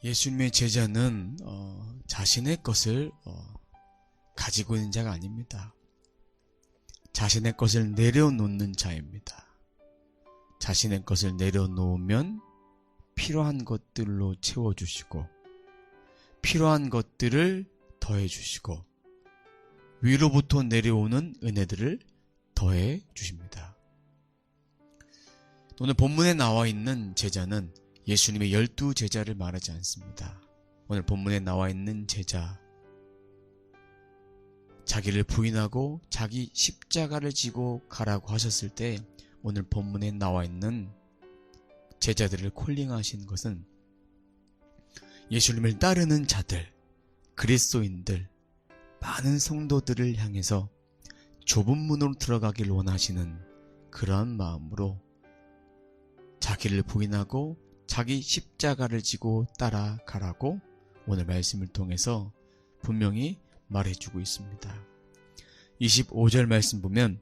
예수님의 제자는 자신의 것을 가지고 있는 자가 아닙니다. 자신의 것을 내려놓는 자입니다. 자신의 것을 내려놓으면 필요한 것들로 채워주시고 필요한 것들을 더해주시고 위로부터 내려오는 은혜들을 더해주십니다. 오늘 본문에 나와 있는 제자는 예수님의 12제자를 말하지 않습니다. 오늘 본문에 나와 있는 제자, 자기를 부인하고 자기 십자가를 지고 가라고 하셨을 때 오늘 본문에 나와 있는 제자들을 콜링하신 것은 예수님을 따르는 자들, 그리스도인들, 많은 성도들을 향해서 좁은 문으로 들어가길 원하시는 그러한 마음으로 자기를 부인하고 자기 십자가를 지고 따라가라고 오늘 말씀을 통해서 분명히 말해주고 있습니다. 25절 말씀 보면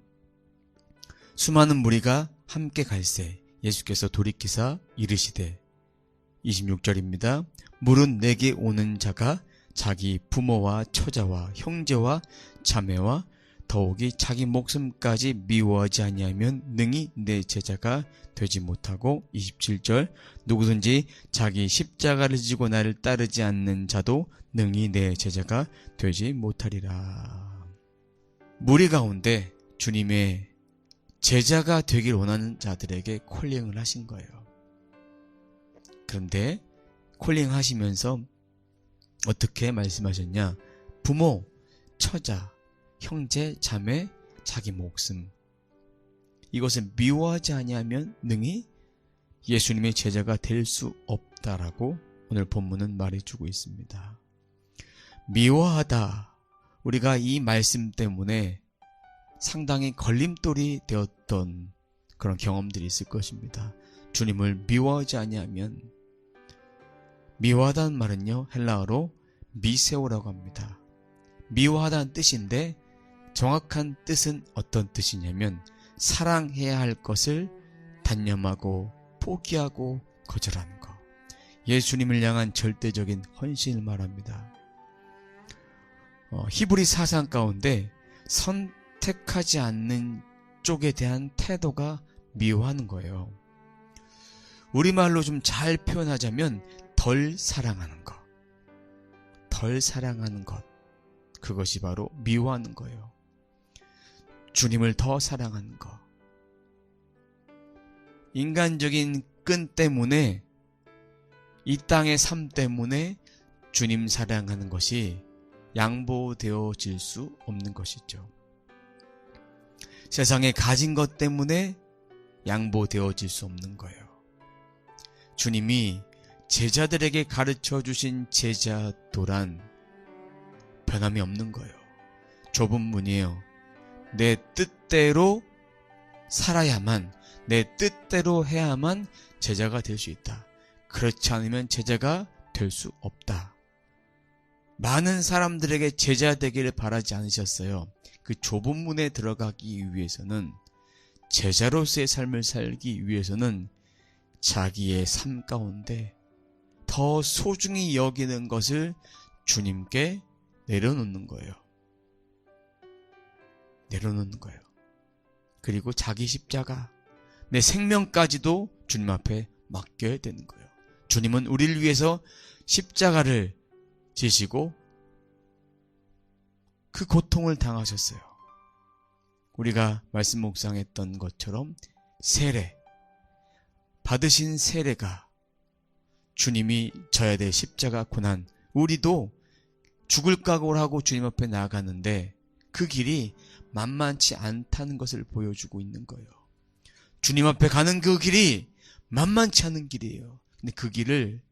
수많은 무리가 함께 갈새 예수께서 돌이키사 이르시되 26절입니다. 물은 내게 오는 자가 자기 부모와 처자와 형제와 자매와 더욱이 자기 목숨까지 미워하지 아니하면 능히 내 제자가 되지 못하고 27절 누구든지 자기 십자가를 지고 나를 따르지 않는 자도 능히 내 제자가 되지 못하리라. 무리 가운데 주님의 제자가 되길 원하는 자들에게 콜링을 하신 거예요. 그런데 콜링 하시면서 어떻게 말씀하셨냐? 부모, 처자, 형제, 자매, 자기 목숨, 이것을 미워하지 아니하면 능히 예수님의 제자가 될 수 없다라고 오늘 본문은 말해주고 있습니다. 미워하다, 우리가 이 말씀 때문에 상당히 걸림돌이 되었던 그런 경험들이 있을 것입니다. 주님을 미워하지 아니하면, 미워하다는 말은요 헬라어로 미세오라고 합니다. 미워하다는 뜻인데 정확한 뜻은 어떤 뜻이냐면 사랑해야 할 것을 단념하고 포기하고 거절하는 것, 예수님을 향한 절대적인 헌신을 말합니다. 히브리 사상 가운데 선택하지 않는 쪽에 대한 태도가 미워하는 거예요. 우리말로 좀 잘 표현하자면 덜 사랑하는 것, 덜 사랑하는 것, 그것이 바로 미워하는 거예요. 주님을 더 사랑하는 것, 인간적인 끈 때문에, 이 땅의 삶 때문에 주님 사랑하는 것이 양보되어질 수 없는 것이죠. 세상에 가진 것 때문에 양보되어질 수 없는 거예요. 주님이 제자들에게 가르쳐 주신 제자도란 변함이 없는 거예요. 좁은 문이에요. 내 뜻대로 살아야만, 내 뜻대로 해야만 제자가 될 수 있다. 그렇지 않으면 제자가 될 수 없다. 많은 사람들에게 제자 되기를 바라지 않으셨어요. 그 좁은 문에 들어가기 위해서는, 제자로서의 삶을 살기 위해서는 자기의 삶 가운데 더 소중히 여기는 것을 주님께 내려놓는 거예요. 내려놓는 거예요. 그리고 자기 십자가, 내 생명까지도 주님 앞에 맡겨야 되는 거예요. 주님은 우리를 위해서 십자가를 지시고 그 고통을 당하셨어요. 우리가 말씀 묵상했던 것처럼 세례, 받으신 세례가 주님이 져야 될 십자가 고난, 우리도 죽을 각오를 하고 주님 앞에 나아가는데 그 길이 만만치 않다는 것을 보여주고 있는 거예요. 주님 앞에 가는 그 길이 만만치 않은 길이에요. 근데 그 길을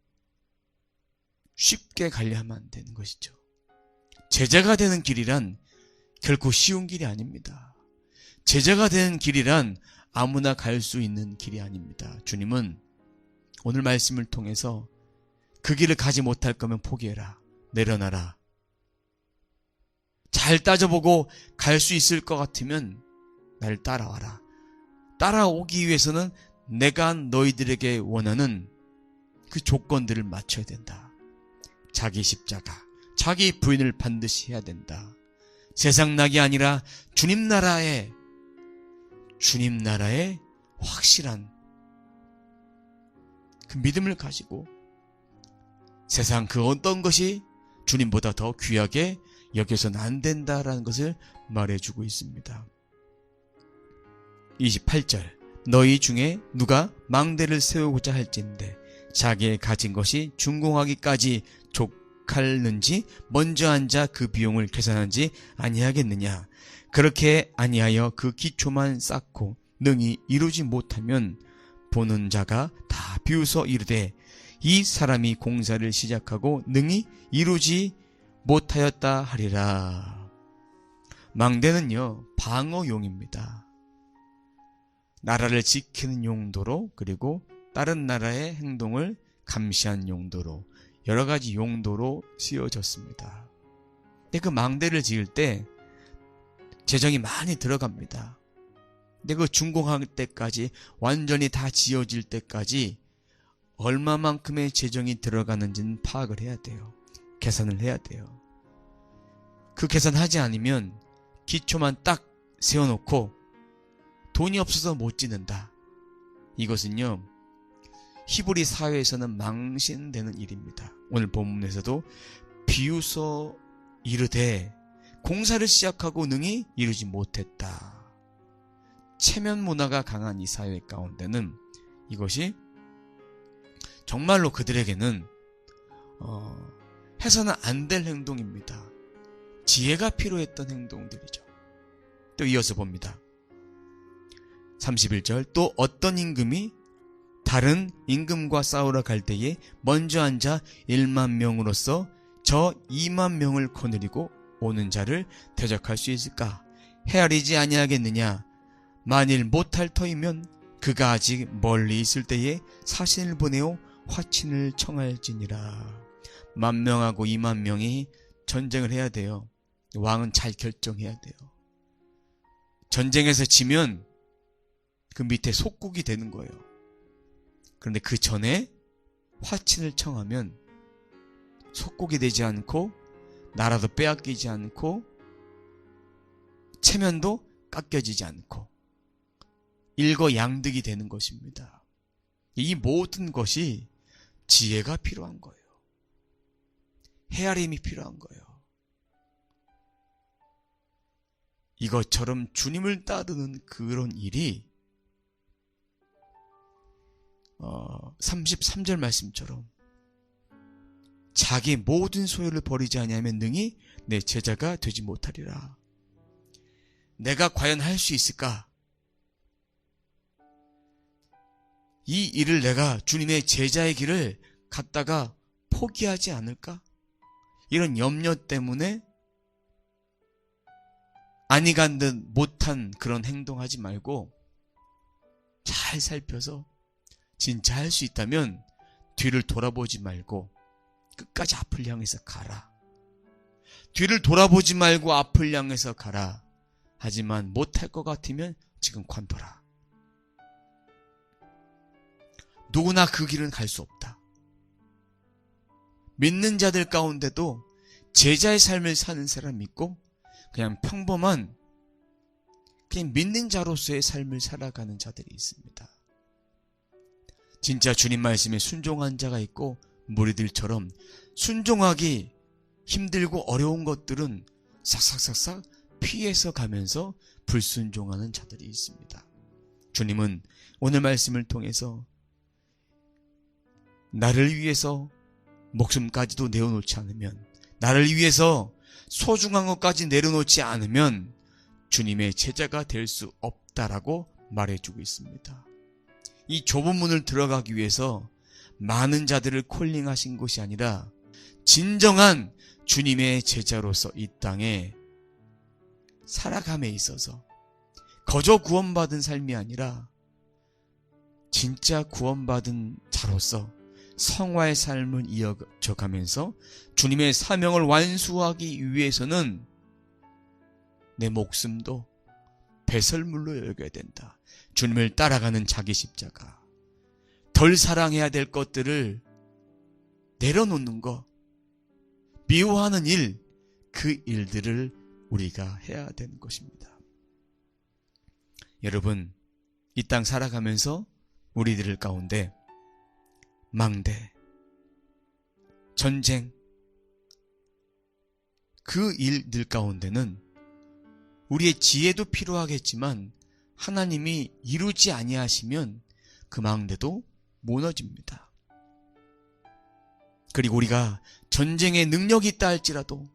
쉽게 가려 하면 안 되는 것이죠. 제자가 되는 길이란 결코 쉬운 길이 아닙니다. 제자가 되는 길이란 아무나 갈 수 있는 길이 아닙니다. 주님은 오늘 말씀을 통해서 그 길을 가지 못할 거면 포기해라, 내려놔라. 잘 따져보고 갈 수 있을 것 같으면 날 따라와라. 따라오기 위해서는 내가 너희들에게 원하는 그 조건들을 맞춰야 된다. 자기 십자가, 자기 부인을 반드시 해야 된다. 세상 낙이 아니라 주님 나라의 확실한 그 믿음을 가지고 세상 그 어떤 것이 주님보다 더 귀하게 여겨서는 안 된다라는 것을 말해주고 있습니다. 28절, 너희 중에 누가 망대를 세우고자 할진대 자기의 가진 것이 준공하기까지 족할는지 먼저 앉아 그 비용을 계산하지 아니하겠느냐. 그렇게 아니하여 그 기초만 쌓고 능히 이루지 못하면 보는 자가 다 비웃어 이르되 이 사람이 공사를 시작하고 능히 이루지 못하였다 하리라. 망대는요, 방어용입니다. 나라를 지키는 용도로, 그리고 다른 나라의 행동을 감시한 용도로, 여러 가지 용도로 쓰여졌습니다. 근데 그 망대를 지을 때 재정이 많이 들어갑니다. 근데 그 준공할 때까지, 완전히 다 지어질 때까지 얼마만큼의 재정이 들어가는지는 파악을 해야 돼요. 계산을 해야 돼요. 그 계산하지 않으면 기초만 딱 세워놓고 돈이 없어서 못 짓는다. 이것은요, 히브리 사회에서는 망신되는 일입니다. 오늘 본문에서도 비웃어 이르되 공사를 시작하고 능히 이루지 못했다. 체면 문화가 강한 이 사회 가운데는 이것이 정말로 그들에게는 해서는 안 될 행동입니다. 지혜가 필요했던 행동들이죠. 또 이어서 봅니다. 31절, 또 어떤 임금이 다른 임금과 싸우러 갈 때에 먼저 앉아 1만 명으로서 저 2만 명을 거느리고 오는 자를 대적할 수 있을까? 헤아리지 아니하겠느냐? 만일 못할 터이면 그가 아직 멀리 있을 때에 사신을 보내어 화친을 청할지니라. 10,000명하고 20,000명이 전쟁을 해야 돼요. 왕은 잘 결정해야 돼요. 전쟁에서 지면 그 밑에 속국이 되는 거예요. 그런데 그 전에 화친을 청하면 속국이 되지 않고 나라도 빼앗기지 않고 체면도 깎여지지 않고 일거양득이 되는 것입니다. 이 모든 것이 지혜가 필요한 거예요. 헤아림이 필요한 거예요. 이것처럼 주님을 따르는 그런 일이 33절 말씀처럼 자기 모든 소유를 버리지 아니하면 능히 내 제자가 되지 못하리라. 내가 과연 할 수 있을까? 이 일을 내가 주님의 제자의 길을 갔다가 포기하지 않을까? 이런 염려 때문에 아니 간 듯 못한 그런 행동하지 말고 잘 살펴서 진짜 할 수 있다면 뒤를 돌아보지 말고 끝까지 앞을 향해서 가라. 뒤를 돌아보지 말고 앞을 향해서 가라. 하지만 못할 것 같으면 지금 관둬라. 누구나 그 길은 갈 수 없다. 믿는 자들 가운데도 제자의 삶을 사는 사람이 있고 그냥 평범한 그냥 믿는 자로서의 삶을 살아가는 자들이 있습니다. 진짜 주님 말씀에 순종한 자가 있고 무리들처럼 순종하기 힘들고 어려운 것들은 싹싹싹싹 피해서 가면서 불순종하는 자들이 있습니다. 주님은 오늘 말씀을 통해서 나를 위해서 목숨까지도 내어놓지 않으면, 나를 위해서 소중한 것까지 내려놓지 않으면 주님의 제자가 될 수 없다라고 말해주고 있습니다. 이 좁은 문을 들어가기 위해서 많은 자들을 콜링하신 것이 아니라 진정한 주님의 제자로서 이 땅에 살아감에 있어서 거저 구원받은 삶이 아니라 진짜 구원받은 자로서 성화의 삶을 이어져가면서 주님의 사명을 완수하기 위해서는 내 목숨도 배설물로 여겨야 된다. 주님을 따라가는 자기 십자가, 덜 사랑해야 될 것들을 내려놓는 것, 미워하는 일, 그 일들을 우리가 해야 되는 것입니다. 여러분, 이 땅 살아가면서 우리들 가운데 망대, 전쟁, 그 일들 가운데는 우리의 지혜도 필요하겠지만 하나님이 이루지 아니하시면 그 망대도 무너집니다. 그리고 우리가 전쟁에 능력이 있다 할지라도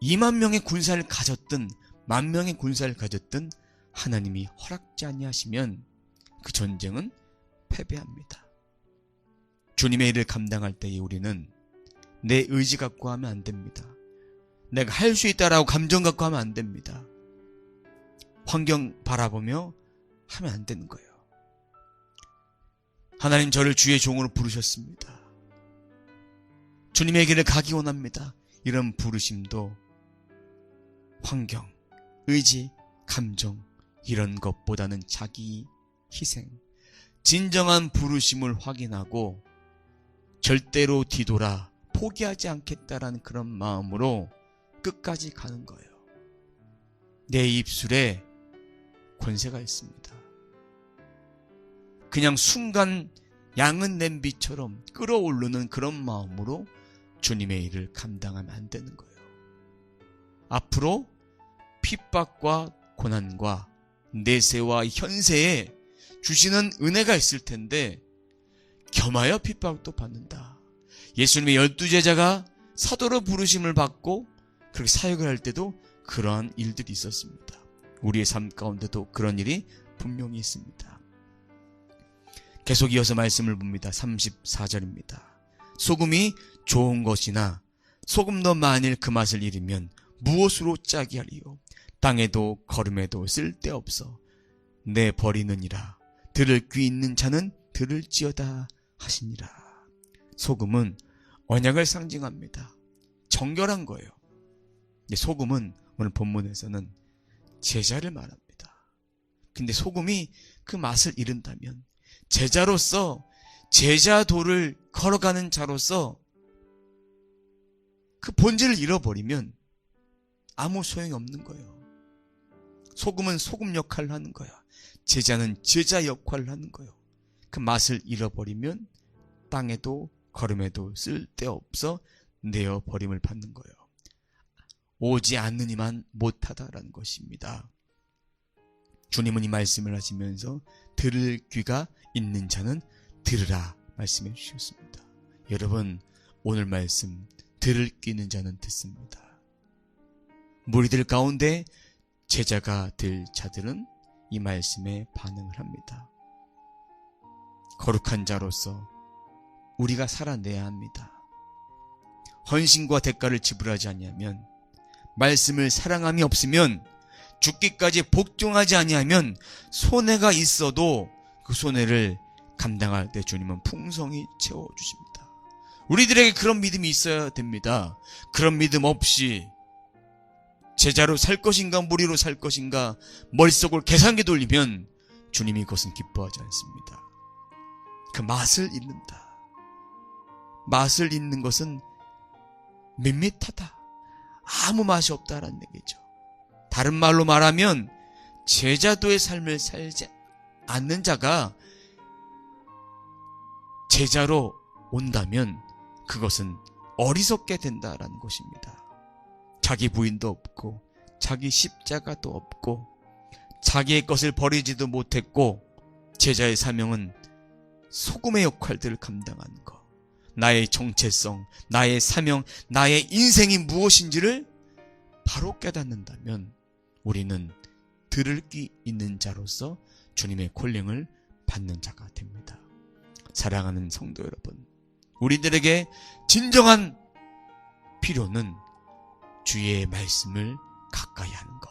2만 명의 군사를 가졌든 1만 명의 군사를 가졌든 하나님이 허락지 아니하시면 그 전쟁은 패배합니다. 주님의 일을 감당할 때에 우리는 내 의지 갖고 하면 안 됩니다. 내가 할 수 있다라고 감정 갖고 하면 안 됩니다. 환경 바라보며 하면 안 되는 거예요. 하나님 저를 주의 종으로 부르셨습니다. 주님의 길을 가기 원합니다. 이런 부르심도 환경, 의지, 감정 이런 것보다는 자기 희생, 진정한 부르심을 확인하고 절대로 뒤돌아 포기하지 않겠다라는 그런 마음으로 끝까지 가는 거예요. 내 입술에 권세가 있습니다. 그냥 순간 양은 냄비처럼 끓어오르는 그런 마음으로 주님의 일을 감당하면 안 되는 거예요. 앞으로 핍박과 고난과 내세와 현세에 주시는 은혜가 있을 텐데 겸하여 핍박도 받는다. 예수님의 12제자가 사도로 부르심을 받고 그렇게 사역을 할 때도 그러한 일들이 있었습니다. 우리의 삶 가운데도 그런 일이 분명히 있습니다. 계속 이어서 말씀을 봅니다. 34절입니다. 소금이 좋은 것이나 소금도 만일 그 맛을 잃으면 무엇으로 짜게 하리요. 땅에도 거름에도 쓸데없어 내 버리느니라. 들을 귀 있는 자는 들을지어다 하시니라. 소금은 언약을 상징합니다. 정결한 거예요. 소금은 오늘 본문에서는 제자를 말합니다. 근데 소금이 그 맛을 잃은다면 제자로서 제자도를 걸어가는 자로서 그 본질을 잃어버리면 아무 소용이 없는 거예요. 소금은 소금 역할을 하는 거야. 제자는 제자 역할을 하는 거예요. 그 맛을 잃어버리면 땅에도 거름에도 쓸데없어 내어 버림을 받는 거예요. 오지 않느니만 못하다라는 것입니다. 주님은 이 말씀을 하시면서 들을 귀가 있는 자는 들으라 말씀해 주셨습니다. 여러분, 오늘 말씀 들을 귀 있는 자는 듣습니다. 무리들 가운데 제자가 될 자들은 이 말씀에 반응을 합니다. 거룩한 자로서 우리가 살아내야 합니다. 헌신과 대가를 지불하지 아니하면, 말씀을 사랑함이 없으면, 죽기까지 복종하지 아니하면 손해가 있어도 그 손해를 감당할 때 주님은 풍성히 채워주십니다. 우리들에게 그런 믿음이 있어야 됩니다. 그런 믿음 없이 제자로 살 것인가 무리로 살 것인가 머릿속을 계산기 돌리면 주님이 그것은 기뻐하지 않습니다. 그 맛을 잃는다. 맛을 잃는 것은 밋밋하다. 아무 맛이 없다라는 얘기죠. 다른 말로 말하면 제자도의 삶을 살지 않는 자가 제자로 온다면 그것은 어리석게 된다라는 것입니다. 자기 부인도 없고 자기 십자가도 없고 자기의 것을 버리지도 못했고 제자의 사명은 소금의 역할들을 감당하는 것, 나의 정체성, 나의 사명, 나의 인생이 무엇인지를 바로 깨닫는다면 우리는 들을 귀 있는 자로서 주님의 콜링을 받는 자가 됩니다. 사랑하는 성도 여러분, 우리들에게 진정한 필요는 주의 말씀을 가까이 하는 것,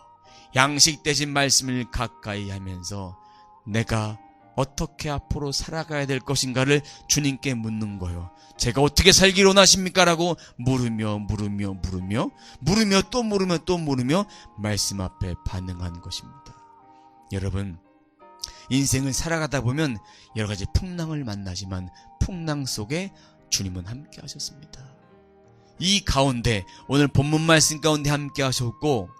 양식 대신 말씀을 가까이 하면서 내가 어떻게 앞으로 살아가야 될 것인가를 주님께 묻는 거예요. 제가 어떻게 살기를 원하십니까? 라고 물으며 또 물으며 말씀 앞에 반응하는 것입니다. 여러분, 인생을 살아가다 보면 여러 가지 풍랑을 만나지만 풍랑 속에 주님은 함께 하셨습니다. 이 가운데 오늘 본문 말씀 가운데 함께 하셨고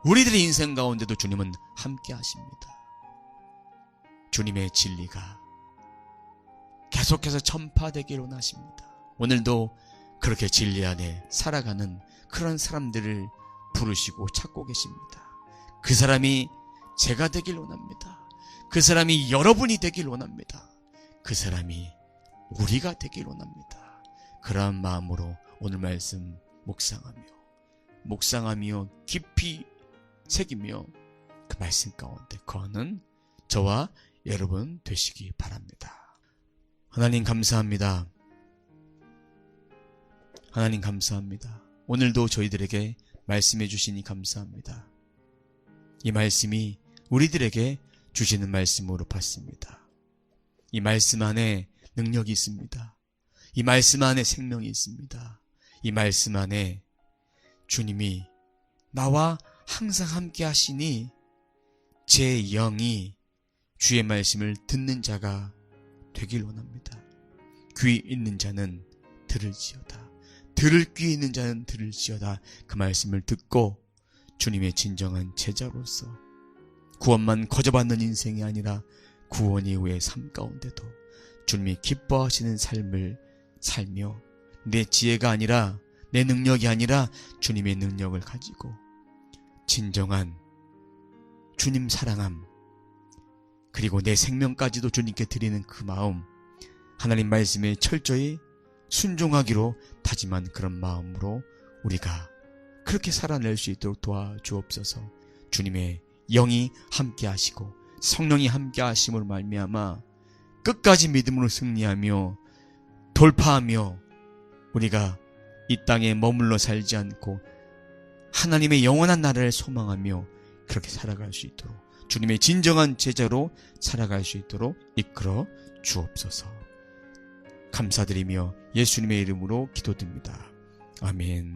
우리들의 인생 가운데도 주님은 함께 하십니다. 주님의 진리가 계속해서 전파되기를 원하십니다. 오늘도 그렇게 진리 안에 살아가는 그런 사람들을 부르시고 찾고 계십니다. 그 사람이 제가 되길 원합니다. 그 사람이 여러분이 되길 원합니다. 그 사람이 우리가 되길 원합니다. 그러한 마음으로 오늘 말씀 묵상하며 깊이 새기며 그 말씀 가운데 거하는 저와 여러분 되시기 바랍니다. 하나님 감사합니다. 하나님 감사합니다. 오늘도 저희들에게 말씀해 주시니 감사합니다. 이 말씀이 우리들에게 주시는 말씀으로 받습니다. 이 말씀 안에 능력이 있습니다. 이 말씀 안에 생명이 있습니다. 이 말씀 안에 주님이 나와 항상 함께 하시니 제 영이 주의 말씀을 듣는 자가 되길 원합니다. 귀 있는 자는 들을지어다. 들을 귀 있는 자는 들을지어다. 그 말씀을 듣고 주님의 진정한 제자로서 구원만 거저받는 인생이 아니라 구원 이후의 삶 가운데도 주님이 기뻐하시는 삶을 살며 내 지혜가 아니라 내 능력이 아니라 주님의 능력을 가지고 진정한 주님 사랑함 그리고 내 생명까지도 주님께 드리는 그 마음 하나님 말씀에 철저히 순종하기로 다짐한 그런 마음으로 우리가 그렇게 살아낼 수 있도록 도와주옵소서. 주님의 영이 함께 하시고 성령이 함께 하심으로 말미암아 끝까지 믿음으로 승리하며 돌파하며 우리가 이 땅에 머물러 살지 않고 하나님의 영원한 나라를 소망하며 그렇게 살아갈 수 있도록 주님의 진정한 제자로 살아갈 수 있도록 이끌어 주옵소서. 감사드리며 예수님의 이름으로 기도드립니다. 아멘.